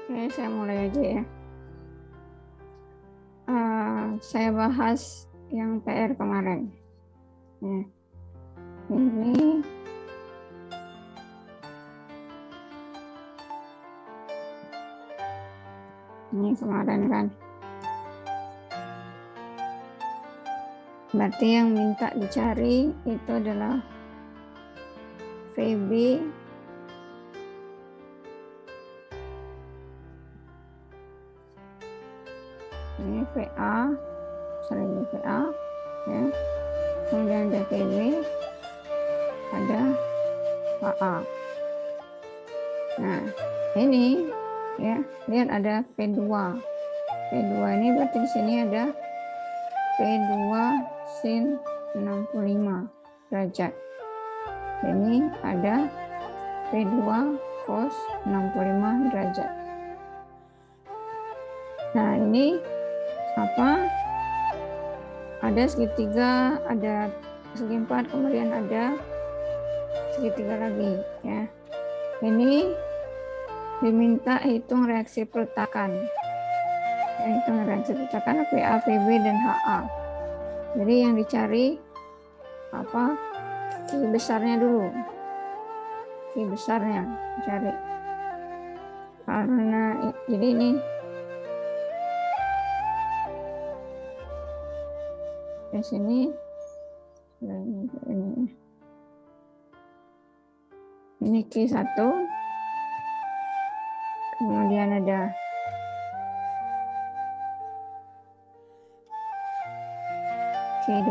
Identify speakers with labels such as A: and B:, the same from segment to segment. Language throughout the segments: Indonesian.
A: Oke, saya mulai aja ya. Saya bahas yang PR kemarin. Ya. Ini kemarin kan. Berarti yang minta dicari itu adalah VB ini VA, sering VA ya. Kemudian ada VB, ada HA. Nah, ini ya, lihat ada P2. P2 ini berarti di sini ada P2 sin 65 derajat. Ini ada P2 cos 65 derajat. Nah, ini apa? Ada segitiga, ada segi 4, kemudian ada segitiga lagi ya. Ini diminta hitung reaksi peletakan. Hitung reaksi peletakan PA, PB dan HA. Jadi yang dicari apa? Ki besarnya dulu. Ki besarnya cari. Karena jadi ini di sini ini Q1, kemudian ada Q2,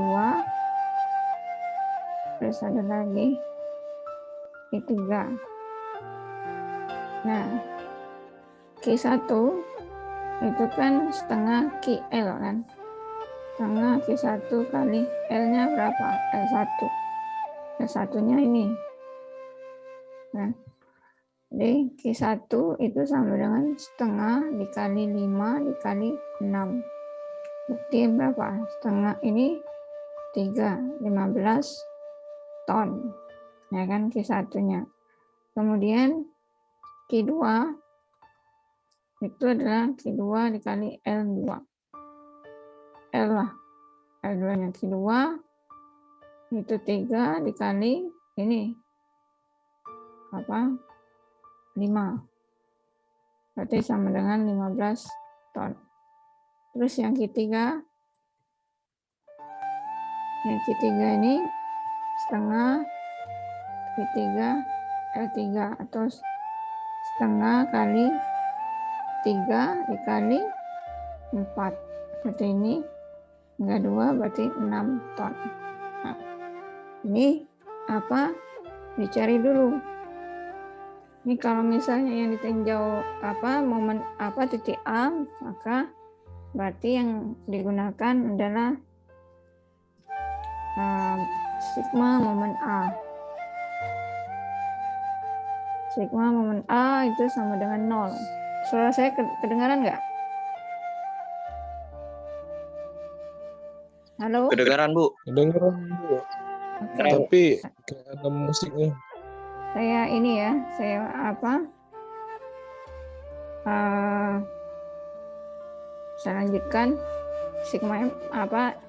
A: terus ada lagi Q3. Nah, Q1 itu kan setengah QL kan, setengah Q1 kali L-nya berapa? L1. L1-nya ini. Nah, jadi Q1 itu sama dengan setengah dikali 5 dikali 6. Berarti berapa? Setengah ini 15 ton. Ya kan Q1-nya. Kemudian Q2 itu adalah Q2 dikali L2. L lah. L2-nya Q2 itu 3 dikali ini apa? 5. Berarti sama dengan 15 ton. Terus yang ketiga ini setengah Q3 L3 atau setengah kali 3 dikali 4. Berarti ini enggak 2 berarti 6 ton. Nah, ini apa? Dicari dulu. Ini kalau misalnya yang ditinjau apa momen apa titik A, maka berarti yang digunakan adalah sigma momen A. Sigma momen A itu sama dengan 0. Suara saya kedengaran nggak? Halo?
B: Kedengaran, Bu.
C: Kedengaran, Bu.
A: Okay.
C: Tapi kayak ada musiknya.
A: Saya ini ya, saya apa? Saya lanjutkan sigma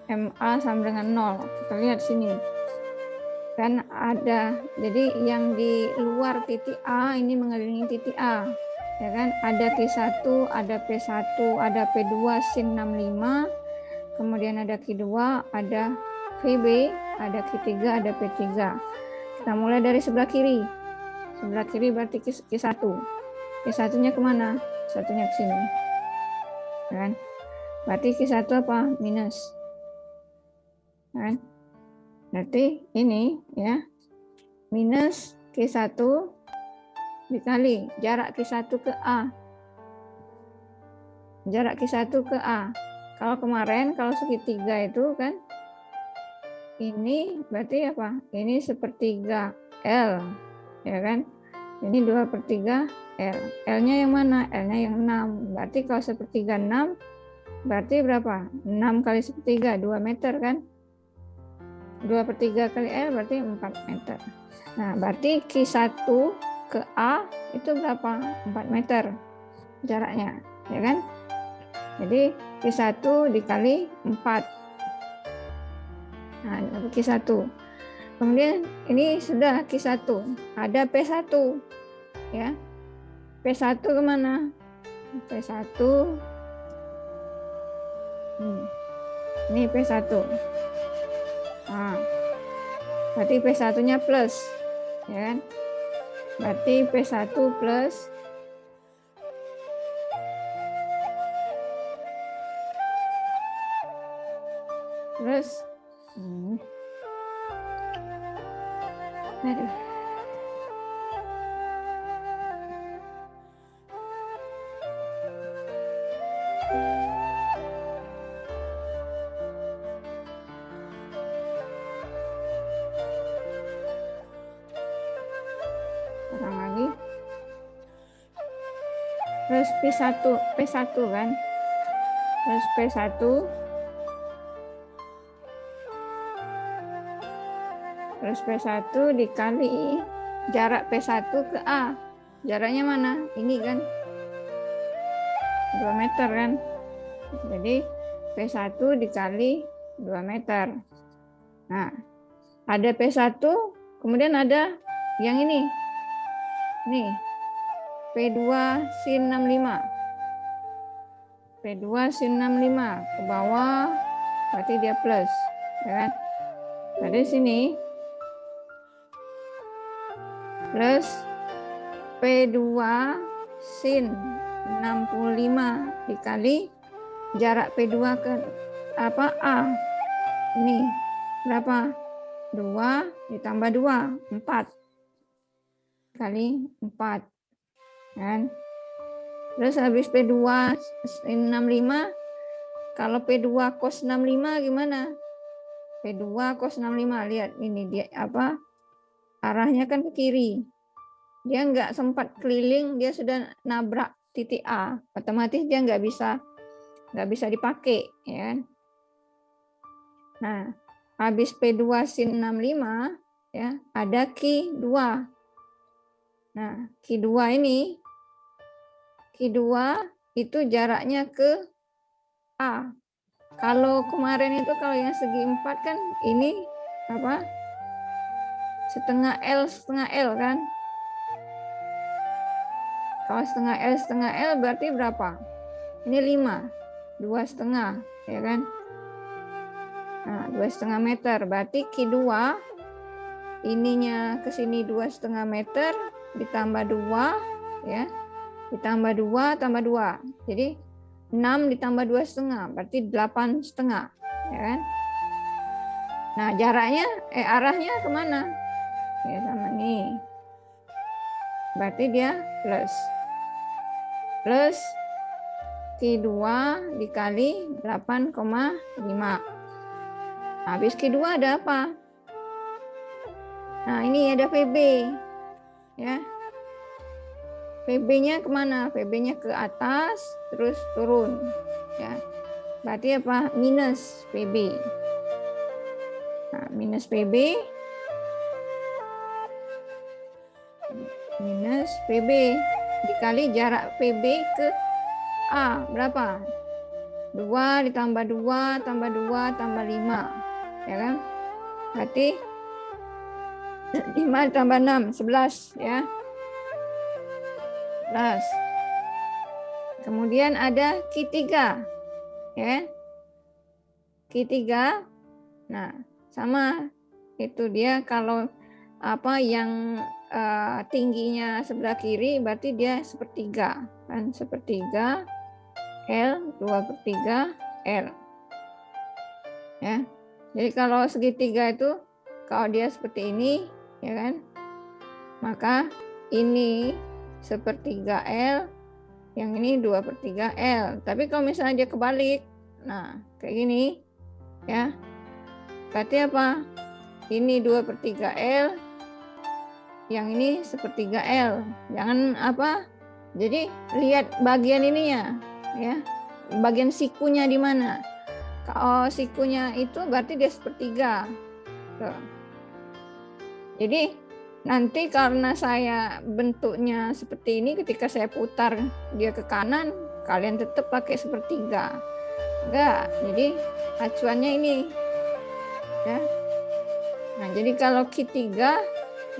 A: MA sama dengan 0. Kita lihat sini. Kan ada, jadi yang di luar titik A ini mengelilingi titik A. Ya kan? Ada Q1, ada P1, ada P2 sin 65. Kemudian ada Q2, ada VB, ada Q3, ada P3. Kita mulai dari sebelah kiri. Sebelah kiri berarti Q1. Q1-nya kemana? Q1-nya ke sini. Kan? Berarti Q1 apa? Minus. Kan? Berarti ini ya. Minus Q1 dikali jarak Q1 ke A. Jarak Q1 ke A. Kalau kemarin, kalau segitiga itu kan, ini berarti apa? Ini sepertiga L. Ya kan? Ini 2/3 L. L-nya yang mana? L-nya yang 6. Berarti kalau sepertiga 6, berarti berapa? 6 kali sepertiga, 2 meter kan? 2/3 kali L berarti 4 meter. Nah, berarti Q1 ke A itu berapa? 4 meter. jaraknya, ya kan? Jadi Q1 dikali 4. Nah, Q1. Kemudian ini sudah Q1, ada P1, ya. P1 kemana? P1, ini P1. Nah, berarti P1-nya plus, ya kan? Berarti P1 plus aduh. Ulang lagi. Plus P1 kan? Plus P1 plus P1 dikali jarak P1 ke A. Jaraknya mana? Ini kan 2 meter kan? Jadi P1 dikali 2 meter. Nah, ada P1, kemudian ada yang ini. Nih, P2 sin 65. P2 sin 65 ke bawah, berarti dia plus, ya kan? Berarti sini plus P2 sin 65 dikali jarak P2 ke apa A. Ini berapa? 2 ditambah 2, 4 kali 4 kan. Terus habis P2 sin 65, kalau P2 cos 65 gimana? P2 cos 65, lihat ini dia apa? Arahnya kan ke kiri. Dia nggak sempat keliling, dia sudah nabrak titik A. Otomatis dia nggak bisa dipakai, ya kan? Nah, habis P2 sin 65, ya, ada Q2. Nah, Q2 itu jaraknya ke A. Kalau kemarin itu kalau yang segi 4 kan ini apa? setengah L kan? Kalau setengah L berarti berapa? Ini 5, 2,5, ya kan? Nah, 2,5 meter. Berarti Q2 ininya ke sini 2,5 meter ditambah 2, ya. Ditambah 2 tambah 2. Jadi 6 ditambah 2,5 berarti 8,5, ya kan? Nah, jaraknya arahnya kemana? Ya sama nih. Berarti dia plus Q2 dikali 8,5. Habis Q2 ada apa? Nah, ini ada PB, ya. PB-nya kemana? PB-nya ke atas, terus turun, ya. Berarti apa? Minus PB. Nah, minus PB dikali jarak PB ke A berapa? 2 ditambah 2 tambah 2 tambah 5, ya kan? Berarti 5 ditambah 6, 11, ya. 11. Kemudian ada Q3, ya. Q3, nah sama itu dia kalau apa yang tingginya sebelah kiri berarti dia sepertiga kan, sepertiga L 2/3 L, ya. Jadi kalau segitiga itu kalau dia seperti ini, ya kan, maka ini sepertiga L, yang ini 2/3 L. Tapi kalau misalnya dia kebalik, nah kayak gini, ya, berarti apa? Ini 2/3 L, yang ini sepertiga L. Jangan apa? Jadi lihat bagian ininya, ya. Bagian sikunya di mana? Kalau sikunya itu berarti dia sepertiga. Tuh. Jadi Nanti karena saya bentuknya seperti ini, ketika saya putar dia ke kanan, kalian tetap pakai sepertiga. Enggak, jadi acuannya ini. Ya. Nah, jadi kalau Q3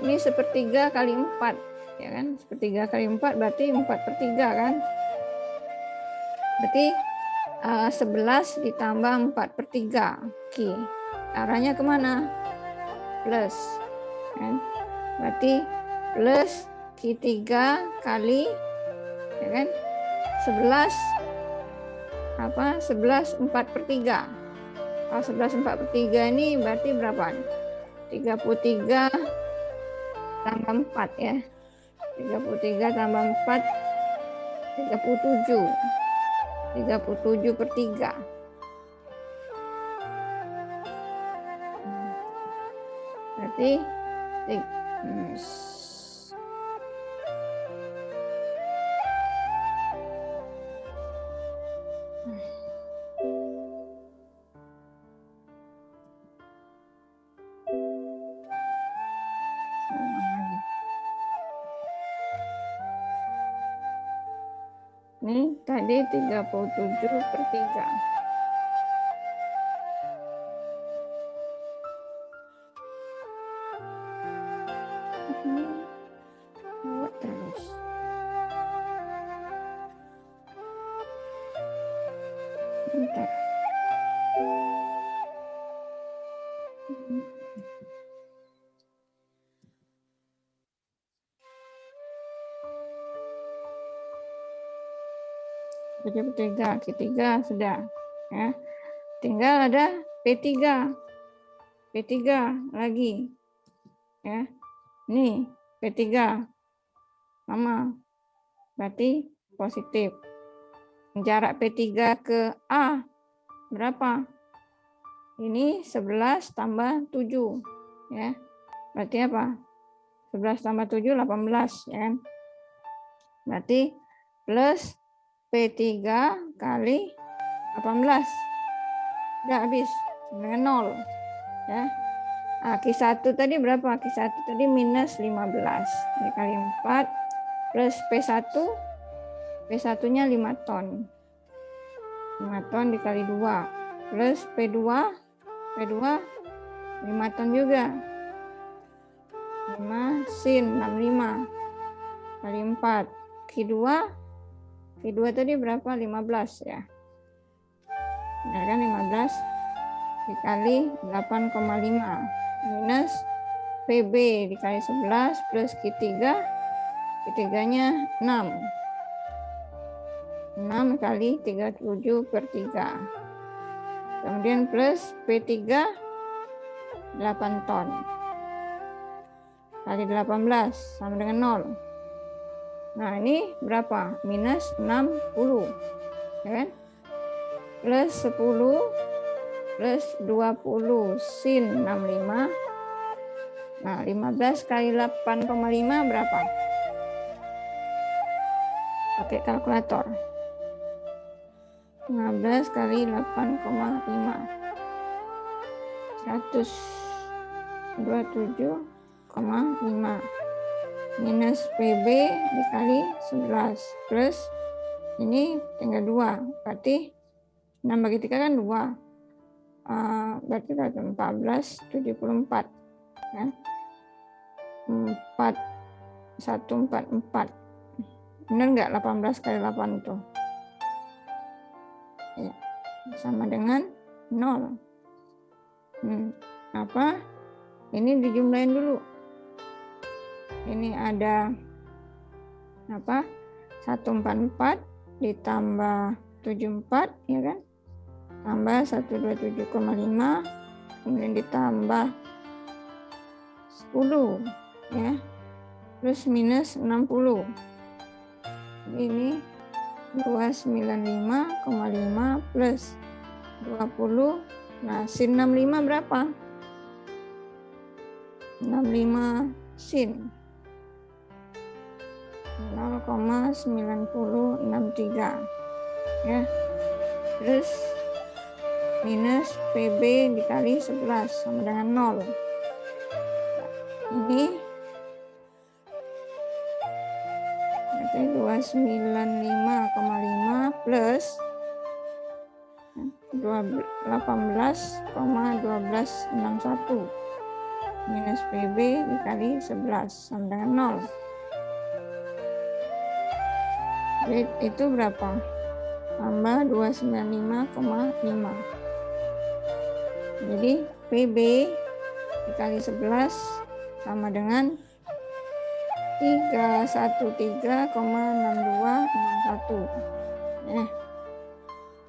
A: ini sepertiga kali 4, ya kan? Sepertiga kali 4 berarti 4/3 kan? Berarti 11 ditambah 4/3 Q. Arahnya kemana? Plus. Kan? Berarti plus Q3 kali, ya kan? 11 4/3. Kalau 11 4/3 ini berarti berapa? 33 tambah 4 ya. 33 tambah 4 37. 37/3. Berarti ini tadi 37/3. Terus. Bentar. Q3 sudah ya. Tinggal ada P3 lagi ya. Nih P3 sama, berarti positif. Jarak P3 ke A berapa? Ini 11 tambah 7 ya. Berarti apa? 11 tambah 7 18 ya kan? Berarti plus P3 kali 18. Udah habis dengan 0 ya. Nah, Q1 tadi berapa? Q1 tadi minus 15 dikali 4 plus P1. P1-nya 5 ton. 5 ton dikali 2 plus P2 5 ton juga. 5 sin 65 kali 4. Q2 tadi berapa? 15 ya. Benar kan? 15 dikali 8,5 minus PB dikali 11 plus Q3-nya 6 kali 37/3. Kemudian plus P3 8 ton kali 18 sama dengan 0. Nah ini berapa? Minus 60 ya kan? Plus 10 plus 20 sin 65. Nah 15 kali 8,5 berapa? Pakai kalkulator. 15 kali 8,5 127,5 minus PB dikali 11 plus ini tinggal 2, berarti 6 bagi 3 kan 2, berarti 1474 kan? 4144 benar nggak? 18 kali 8 itu ya, sama dengan 0. Apa? Ini dijumlahin dulu. Ini ada apa? 144 ditambah 74 ya kan? Tambah 127,5 kemudian ditambah 10 ya. Plus minus 60. Ini 295,5 plus 20. Nah, sin 65 berapa? 65 sin 0,9063 ya. Terus minus PB dikali 11 sama dengan 0. Ini berarti 295,5 plus 18,1261 minus PB dikali 11 sama dengan 0. Jadi itu berapa? Tambah 295,5. Jadi PB dikali 11 sama dengan 313,6261.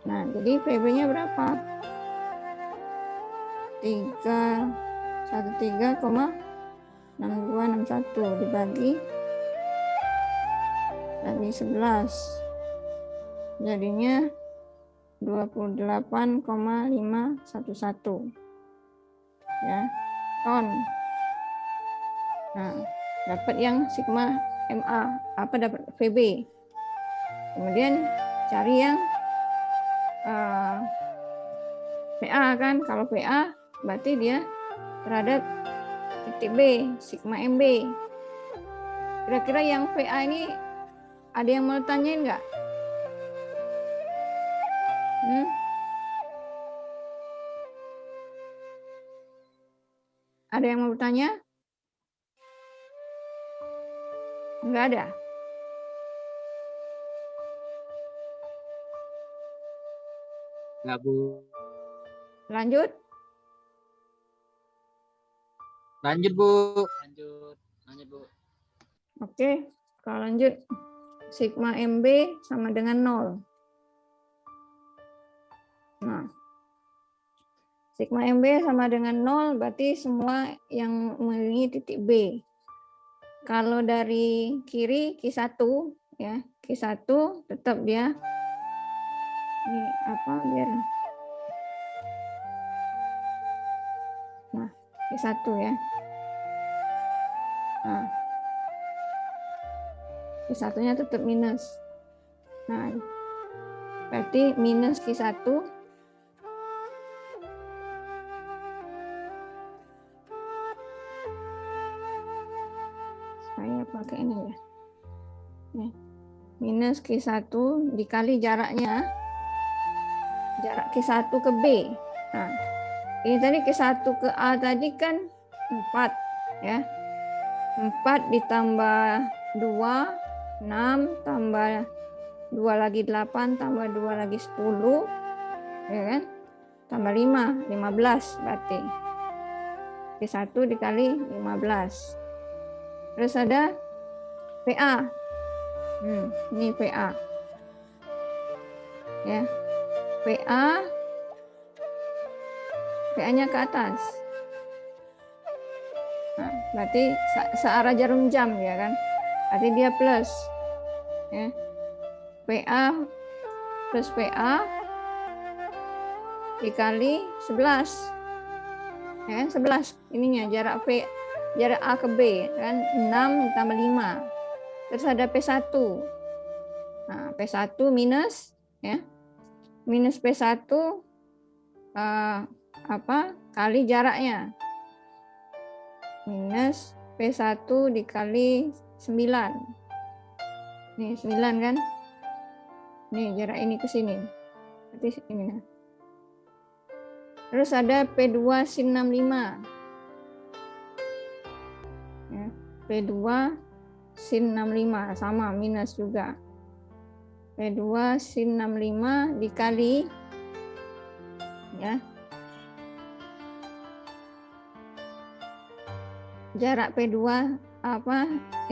A: Nah, jadi PB-nya berapa? 313,6261 dibagi 11. Jadinya 28,511 ya, ton. Nah, dapat yang sigma MA, apa dapat VB. Kemudian cari yang PA kan, kalau PA berarti dia terhadap titik B, sigma MB. Kira-kira yang PA ini ada yang mau tanyain nggak? Ada yang mau bertanya? Nggak ada?
B: Nggak, Bu.
A: Lanjut?
B: Lanjut, Bu. Lanjut, Bu.
A: Oke, kalau lanjut. Sigma MB sama dengan 0. Nah, sigma MB sama dengan 0 berarti semua yang mengelilingi titik B. Kalau dari kiri Q1 ya, Q1 tetap dia ini apa biar Q1 ya. Nah, Q1-nya tetap minus. Nah, berarti minus Q1 saya pakai ini ya. Minus Q1 dikali jaraknya, jarak Q1 ke B. Nah, ini tadi Q1 ke A tadi kan 4 ya. 4 ditambah 2, 6, tambah 2 lagi 8, tambah 2 lagi 10, ya kan? Tambah 5, 15 berarti. Q1 dikali 15. Terus ada PA. Ini PA. Ya. PA-nya ke atas. Nah, berarti searah jarum jam ya kan? Berarti dia plus. Ya. PA plus PA dikali 11. Ya kan? 11 ininya jarak A ke B kan 6 ditambah 5. Terus ada P1. Nah, P1 minus ya. Minus P1 kali jaraknya. Minus P1 dikali 9. Nih 9 kan? Nih jarak ini ke sini. Berarti ini. Terus ada P2 sin 65. Ya, P2 sin 65 sama minus juga. P2 sin 65 dikali ya. Jarak P2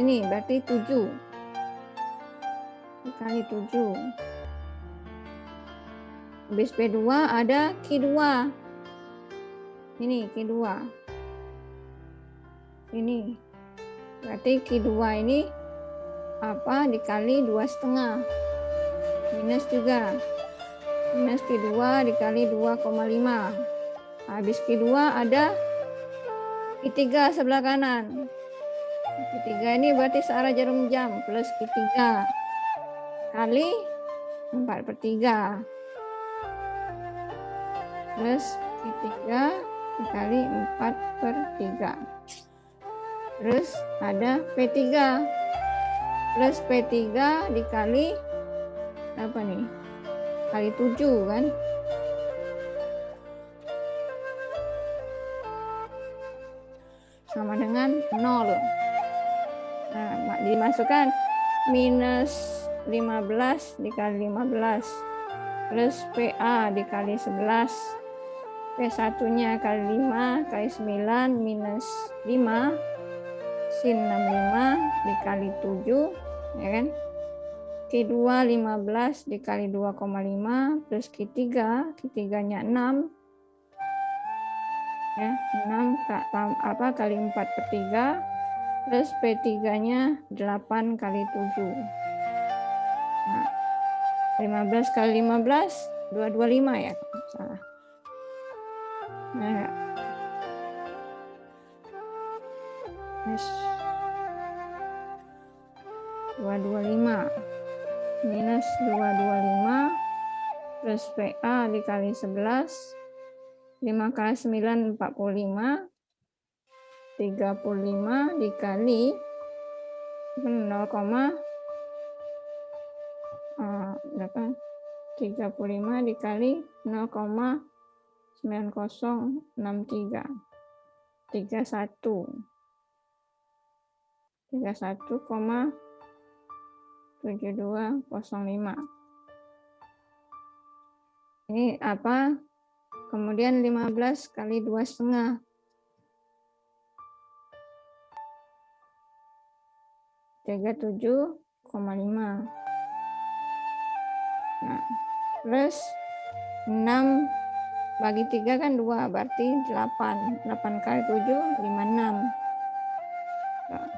A: ini berarti 7 dikali 7. Habis P2 ada Q2. Ini Q2. Ini. Berarti Q2 ini dikali 2,5. Minus juga. Minus Q2 dikali 2,5. Habis Q2 ada Q3 sebelah kanan. Q3 ini berarti searah jarum jam plus Q3 kali 4/3 plus Q3 dikali 4/3. Terus ada P3. plus P3 dikali apa nih? Kali 7 kan? Sama dengan 0. Nah, dimasukkan minus 15 dikali 15 plus PA dikali 11, P1-nya kali 5 kali 9 minus 5 sin 65 dikali 7, ya kan? Q2 15 dikali 2,5 plus Q3, Q3-nya 6, ya 6 kali 4/3 plus P3-nya 8 kali 7. Nah, 15 kali 15 225 ya, salah. Nah, ya. Yes. 225 minus 225 plus PA dikali 11, 5 kali 9 45, 35 dikali 35 dikali 0,9063 31,7205. Ini apa? Kemudian 15 kali 2,5. 37,5. Nah, plus 6 bagi 3 kan 2, berarti 8. 8 kali 7, 56. Nah,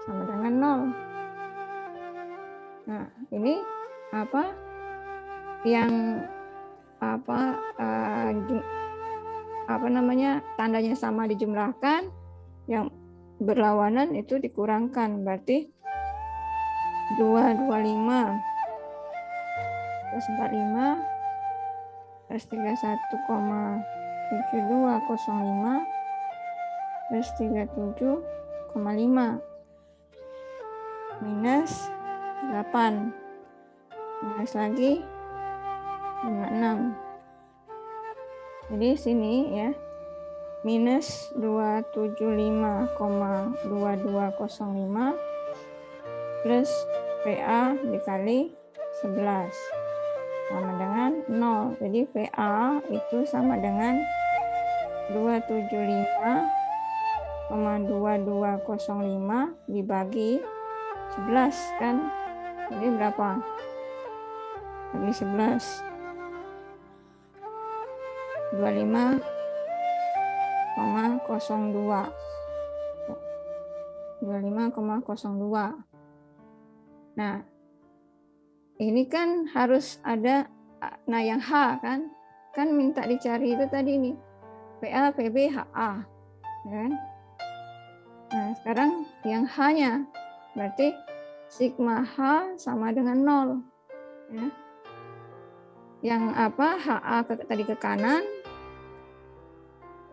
A: sama dengan 0. Nah, ini apa? Yang apa namanya? Tandanya sama dijumlahkan, yang berlawanan itu dikurangkan, berarti 225 plus 45 plus 31,7205 plus 37,5 minus 8 minus lagi 56. Jadi sini ya minus 275,2205 plus PA dikali 11 sama dengan 0. Jadi PA itu sama dengan 275,2205 dibagi 11 kan. Jadi berapa? Bagi 11. 25,02. 25,02. Nah, ini kan harus ada, nah yang H kan minta dicari itu tadi nih, PA, PB, HA, kan? Nah, sekarang yang H-nya, berarti sigma H sama dengan 0, ya. Yang apa? HA tadi ke kanan,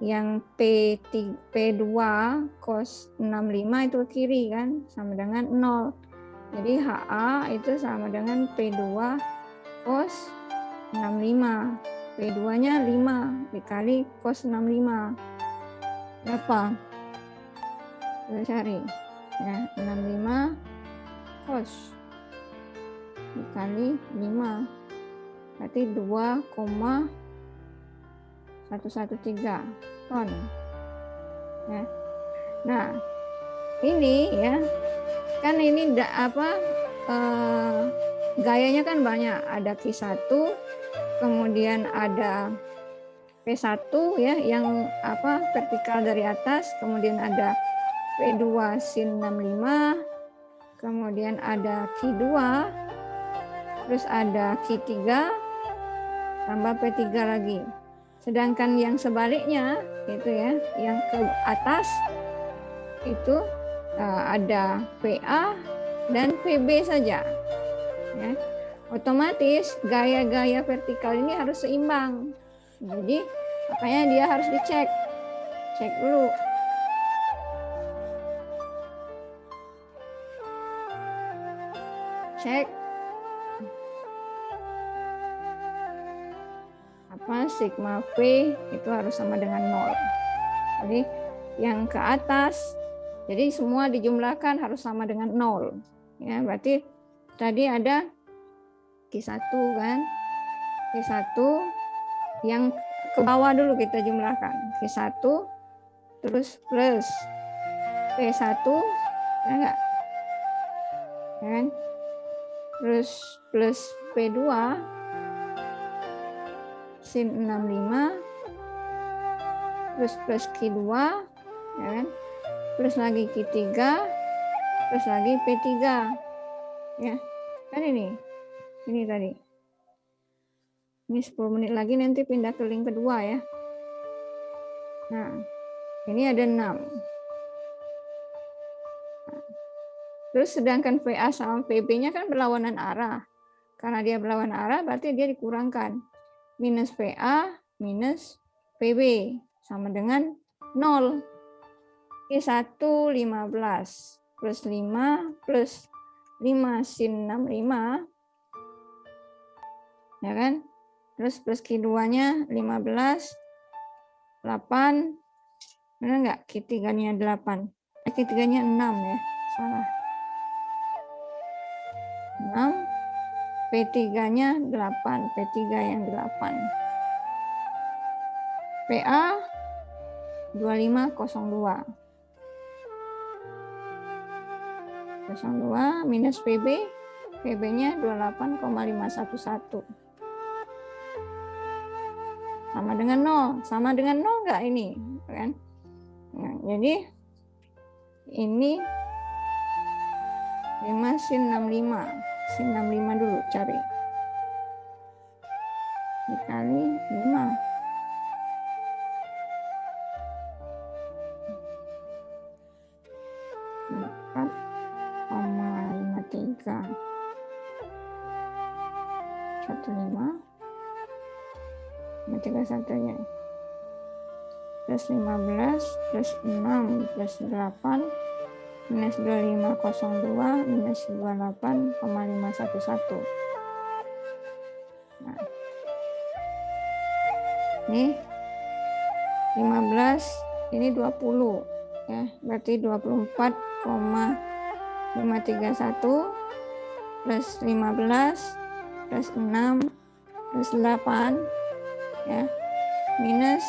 A: yang P2 cos 65 itu ke kiri kan, sama dengan 0. Jadi HA itu sama dengan P2 cos 65. P2-nya 5 dikali cos 65. Berapa? Kita cari. Ya, 65 cos dikali 5. Berarti 2,113 ton. Ya. Nah, ini ya. Kan ini gayanya kan banyak, ada Q1, kemudian ada P1 ya yang vertikal dari atas, kemudian ada P2 sin 65, kemudian ada Q2, terus ada Q3 tambah P3 lagi. Sedangkan yang sebaliknya itu ya, yang ke atas itu ada PA dan PB saja. Ya. Otomatis gaya-gaya vertikal ini harus seimbang. Jadi makanya dia harus dicek. Cek dulu. cek sigma V itu harus sama dengan 0. Jadi yang ke atas, jadi semua dijumlahkan harus sama dengan 0. Ya, berarti tadi ada Q1 kan. Q1 yang ke bawah dulu kita jumlahkan. Q1 terus plus P1 ya enggak? Ya kan? Terus plus P2 sin 65 terus plus Q2 ya kan? Plus lagi Q3 plus lagi P3 ya. Kan ini tadi. Ini 10 menit lagi nanti pindah ke link kedua ya. Nah, ini ada 6. Terus sedangkan VA sama VB-nya kan berlawanan arah. Karena dia berlawanan arah berarti dia dikurangkan. Minus VA minus VB sama dengan 0. Q1 15 plus 5 plus 5 sin 65. Ya kan? Terus plus Q2-nya 15, 8. Benar enggak? Q3-nya 8. Q3-nya 6 ya. Salah. 6, P3-nya 8, P3 yang 8. PA 2502. 02 minus PB, PB-nya 28,511. Sama dengan 0. Sama dengan 0 enggak ini? Kan? Nah, jadi ini 5 sin 65. Sin 65 dulu cari. Dikali 5. 4,53. 15. 31-nya. Plus 15 plus 6 plus 8 minus 2502 minus 28,511. Nah, ini 15, ini 20 ya, berarti 24,531 plus 15 plus 6 plus 8 ya minus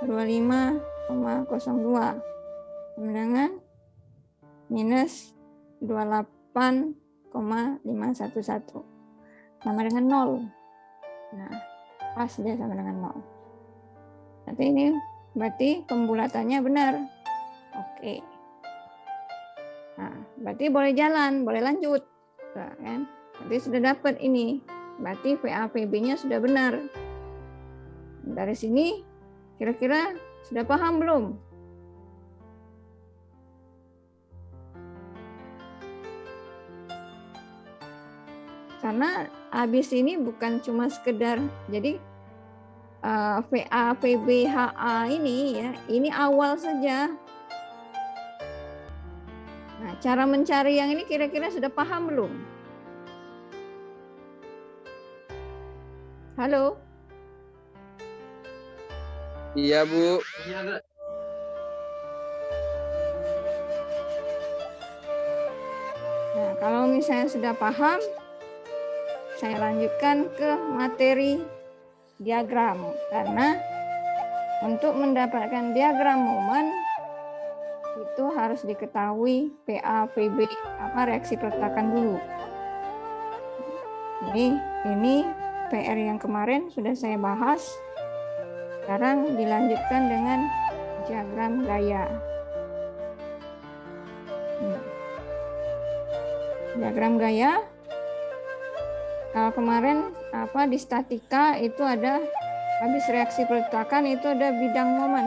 A: 25,02 sama dengan minus 28,511 sama dengan 0. Nah, pas dia sama dengan 0. Berarti ini pembulatannya benar. Oke. Nah, berarti boleh jalan, boleh lanjut. Nah, kan? Berarti sudah dapat ini. Berarti VA VB-nya sudah benar. Dari sini kira-kira sudah paham belum? Karena habis ini bukan cuma sekedar jadi VA, VB, HA ini ya, ini awal saja. Nah, cara mencari yang ini kira-kira sudah paham belum? Halo?
B: Iya, Bu.
A: Nah, kalau misalnya sudah paham, saya lanjutkan ke materi diagram. Karena untuk mendapatkan diagram momen itu harus diketahui PA, PB, reaksi peletakan dulu. Ini PR yang kemarin sudah saya bahas. Sekarang dilanjutkan dengan diagram gaya. Diagram gaya, kalau kemarin di statika itu ada habis reaksi peletakan itu ada bidang momen.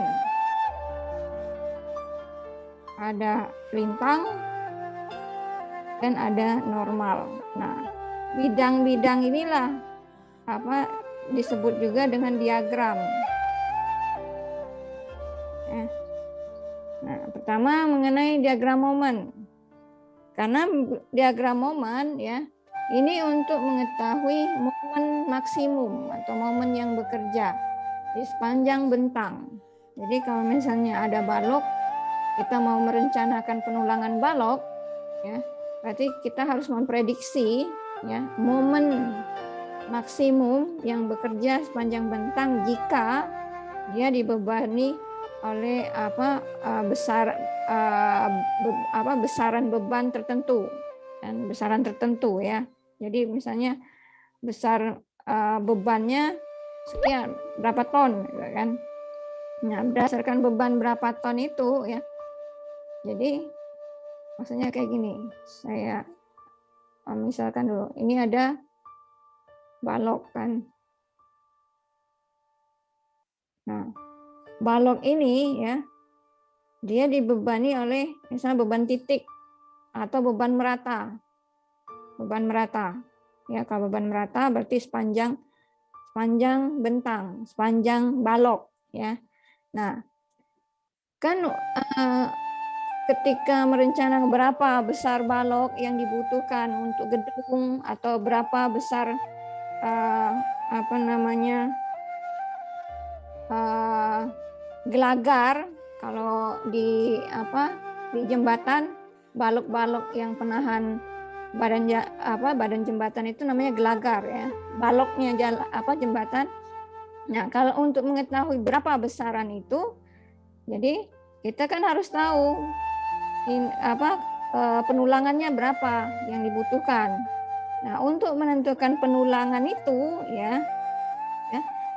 A: Ada lintang dan ada normal. Nah, bidang-bidang inilah disebut juga dengan diagram. Nah, pertama mengenai diagram momen. Karena diagram momen ya, Ini untuk mengetahui momen maksimum atau momen yang bekerja di sepanjang bentang. Jadi kalau misalnya ada balok, kita mau merencanakan penulangan balok, ya, berarti kita harus memprediksi ya momen maksimum yang bekerja sepanjang bentang jika dia dibebani oleh besaran beban tertentu dan besaran tertentu ya. Jadi misalnya besar bebannya sekian berapa ton gitu kan. Nah, berdasarkan beban berapa ton itu ya. Jadi maksudnya kayak gini. Saya misalkan dulu, ini ada balok kan. Nah, balok ini ya dia dibebani oleh misalnya beban titik atau beban merata. Beban merata. Ya, kalau beban merata berarti sepanjang bentang, sepanjang balok ya. Nah, kan ketika merencanakan berapa besar balok yang dibutuhkan untuk gedung atau berapa besar gelagar kalau di jembatan, balok-balok yang penahan badan jembatan itu namanya gelagar ya, baloknya jembatan. Nah, kalau untuk mengetahui berapa besaran itu, jadi kita kan harus tahu penulangannya berapa yang dibutuhkan. Nah, untuk menentukan penulangan itu ya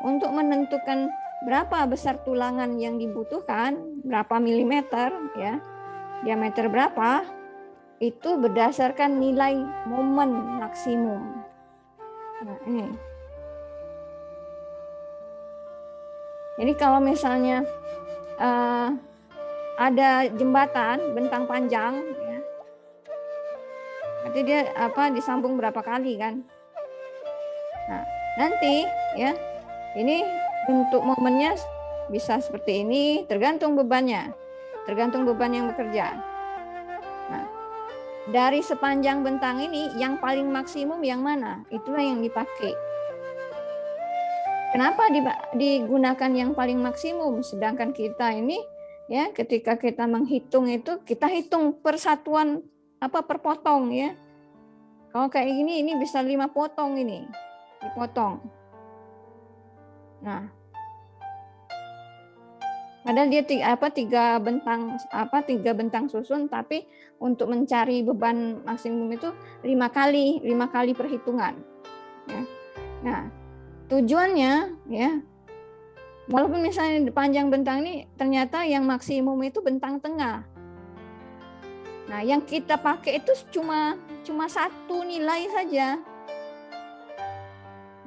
A: untuk menentukan berapa besar tulangan yang dibutuhkan, berapa milimeter ya, diameter berapa, itu berdasarkan nilai momen maksimum. Nah, ini. Jadi kalau misalnya ada jembatan bentang panjang, ya, berarti dia disambung berapa kali kan? Nah, nanti ya, ini bentuk momennya bisa seperti ini, tergantung bebannya, tergantung beban yang bekerja. Nah, dari sepanjang bentang ini yang paling maksimum yang mana? Itulah yang dipakai. Kenapa digunakan yang paling maksimum? Sedangkan kita ini ya ketika kita menghitung itu kita hitung persatuan per potong ya. Kalau kayak gini ini bisa 5 potong ini dipotong. Nah, padahal dia tiga bentang susun, tapi untuk mencari beban maksimum itu 5 kali perhitungan. Ya. Nah, tujuannya ya, walaupun misalnya di panjang bentang ini ternyata yang maksimum itu bentang tengah. Nah, yang kita pakai itu cuma satu nilai saja.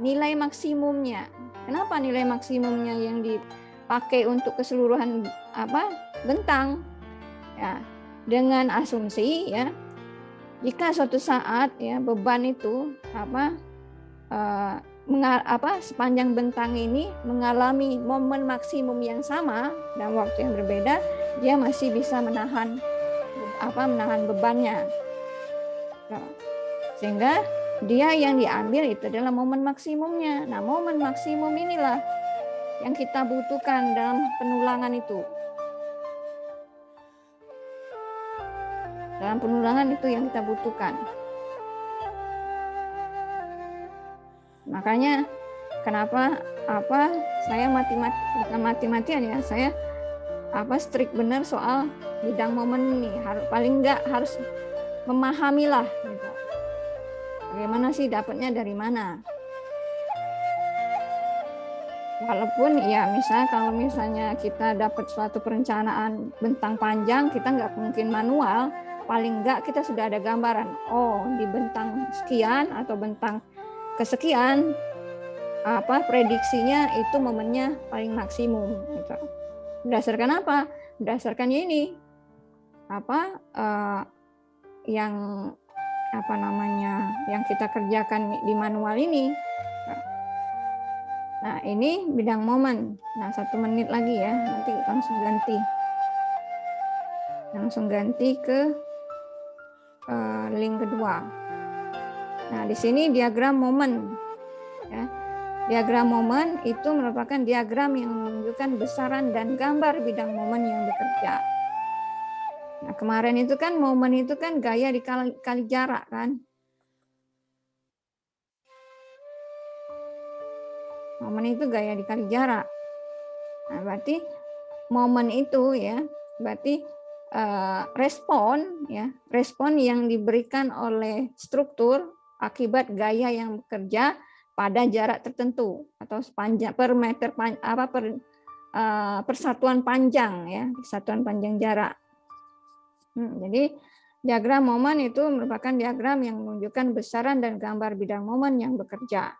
A: Nilai maksimumnya. Kenapa nilai maksimumnya yang dipakai untuk keseluruhan bentang? Ya, dengan asumsi ya, jika suatu saat ya beban itu sepanjang bentang ini mengalami momen maksimum yang sama dalam waktu yang berbeda, dia masih bisa menahan bebannya. Sehingga dia yang diambil itu adalah momen maksimumnya. Nah, momen maksimum inilah yang kita butuhkan dalam penulangan itu. Dalam penulangan itu yang kita butuhkan. Makanya kenapa saya mati-matian ya, saya strict benar soal bidang momen ini. Paling enggak harus memahamilah gitu. Bagaimana sih dapatnya dari mana? Walaupun ya kalau misalnya kita dapat suatu perencanaan bentang panjang, kita nggak mungkin manual, paling nggak kita sudah ada gambaran. Oh, di bentang sekian atau bentang kesekian, prediksinya itu momennya paling maksimum. Gitu. Berdasarkan apa? Berdasarkan ini yang kita kerjakan di manual ini. Nah, ini bidang momen. Nah, 1 menit lagi ya, nanti langsung ganti ke link kedua. Nah, di sini diagram momen. Ya. Diagram momen itu merupakan diagram yang menunjukkan besaran dan gambar bidang momen yang bekerja. Nah, kemarin itu kan momen itu kan gaya dikali jarak kan. Momen itu gaya dikali jarak. Nah, berarti momen itu ya, berarti respon yang diberikan oleh struktur akibat gaya yang bekerja pada jarak tertentu atau sepanjang per meter persatuan panjang ya, persatuan panjang jarak. Jadi diagram momen itu merupakan diagram yang menunjukkan besaran dan gambar bidang momen yang bekerja.